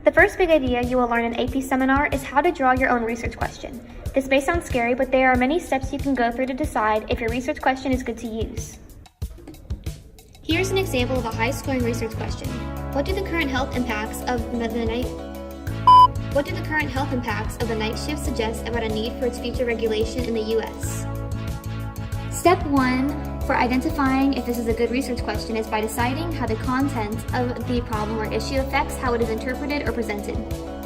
The first big idea you will learn in AP Seminar is how to draw your own research question. This may sound scary, but there are many steps you can go through to decide if your research question is good to use. Here's an example of a high-scoring research question. What do the current health impacts of the night shift suggest about a need for its future regulation in the U.S.? Step 1 for identifying if this is a good research question is by deciding how the content of the problem or issue affects how it is interpreted or presented.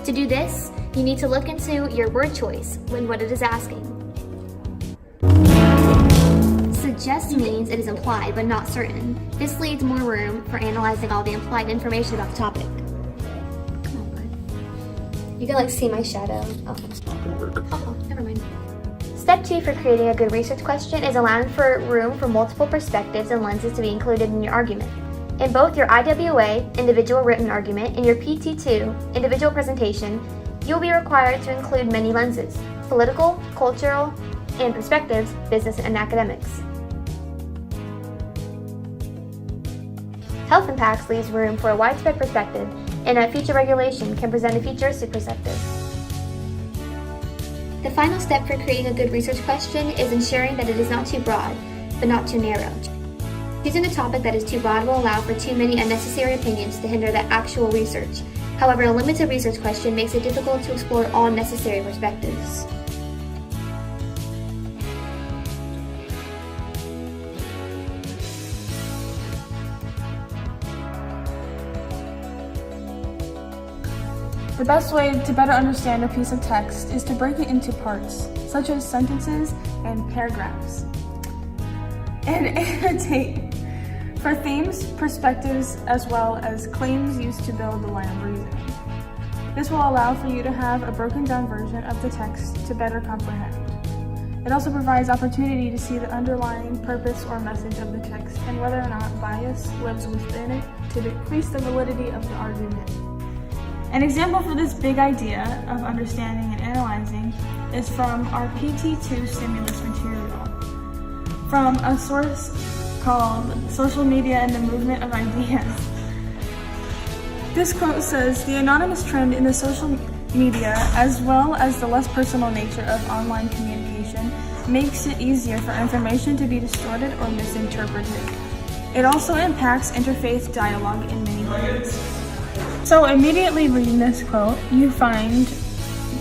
To do this, you need to look into your word choice when what it is asking. Suggest means it is implied but not certain. This leaves more room for analyzing all the implied information about the topic. Come on, bud. You can see my shadow. Oh, never mind. Step 2 for creating a good research question is allowing for room for multiple perspectives and lenses to be included in your argument. In both your IWA, individual written argument, and your PT2, individual presentation, you'll be required to include many lenses: political, cultural, and perspectives, business, and academics. Health impacts leaves room for a widespread perspective, and a future regulation can present a futuristic perspective. The final step for creating a good research question is ensuring that it is not too broad, but not too narrow. Choosing a topic that is too broad will allow for too many unnecessary opinions to hinder the actual research. However, a limited research question makes it difficult to explore all necessary perspectives. The best way to better understand a piece of text is to break it into parts, such as sentences and paragraphs, and annotate for themes, perspectives, as well as claims used to build the line of reasoning. This will allow for you to have a broken down version of the text to better comprehend. It also provides opportunity to see the underlying purpose or message of the text and whether or not bias lives within it to decrease the validity of the argument. An example for this big idea of understanding and analyzing is from our PT2 stimulus material, from a source called Social Media and the Movement of Ideas. This quote says, "The anonymous trend in the social media, as well as the less personal nature of online communication, makes it easier for information to be distorted or misinterpreted. It also impacts interfaith dialogue in many ways." So immediately reading this quote, you find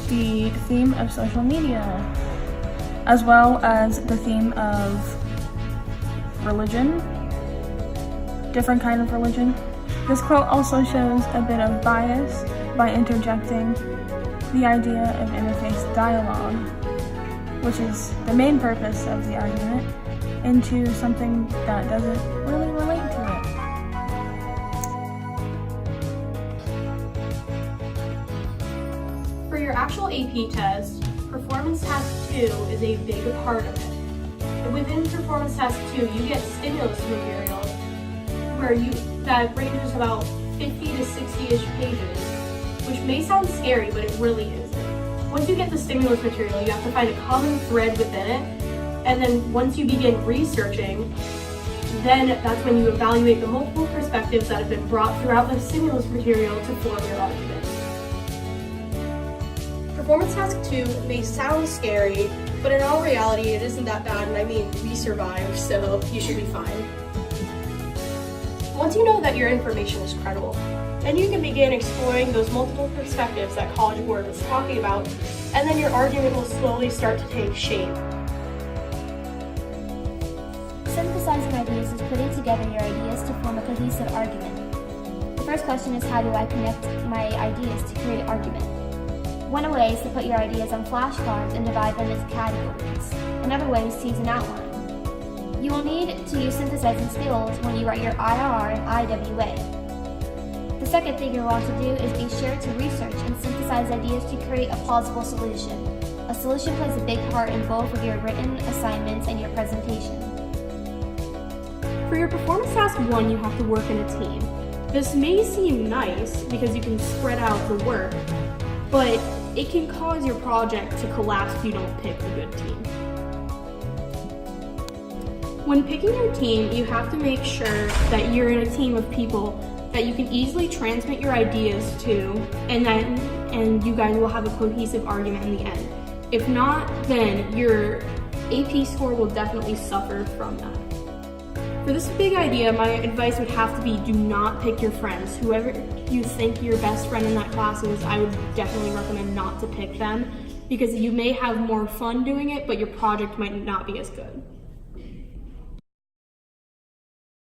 the theme of social media, as well as the theme of religion, different kind of religion. This quote also shows a bit of bias by interjecting the idea of interfaith dialogue, which is the main purpose of the argument, into something that doesn't really relate to it. For your actual AP test, Performance Task 2 is a big part of it. Within Performance Task 2, you get stimulus material that ranges about 50 to 60-ish pages, which may sound scary, but it really isn't. Once you get the stimulus material, you have to find a common thread within it, and then once you begin researching, then that's when you evaluate the multiple perspectives that have been brought throughout the stimulus material to form your argument. Performance Task 2 may sound scary, but in all reality, it isn't that bad, and I mean, we survived, so you should be fine. Once you know that your information is credible, then you can begin exploring those multiple perspectives that College Board was talking about, and then your argument will slowly start to take shape. Synthesizing ideas is putting together your ideas to form a cohesive argument. The first question is, how do I connect my ideas to create an argument? One way is to put your ideas on flashcards and divide them into categories. Another way is to use an outline. You will need to use synthesizing skills when you write your IRR and IWA. The second thing you'll want to do is be sure to research and synthesize ideas to create a plausible solution. A solution plays a big part in both of your written assignments and your presentation. For your Performance Task 1, you have to work in a team. This may seem nice because you can spread out the work, but it can cause your project to collapse if you don't pick a good team. When picking your team, you have to make sure that you're in a team of people that you can easily transmit your ideas to, and you guys will have a cohesive argument in the end. If not, then your AP score will definitely suffer from that. For this big idea, my advice would have to be do not pick your friends. Whoever you think your best friend in that class is, I would definitely recommend not to pick them, because you may have more fun doing it, but your project might not be as good.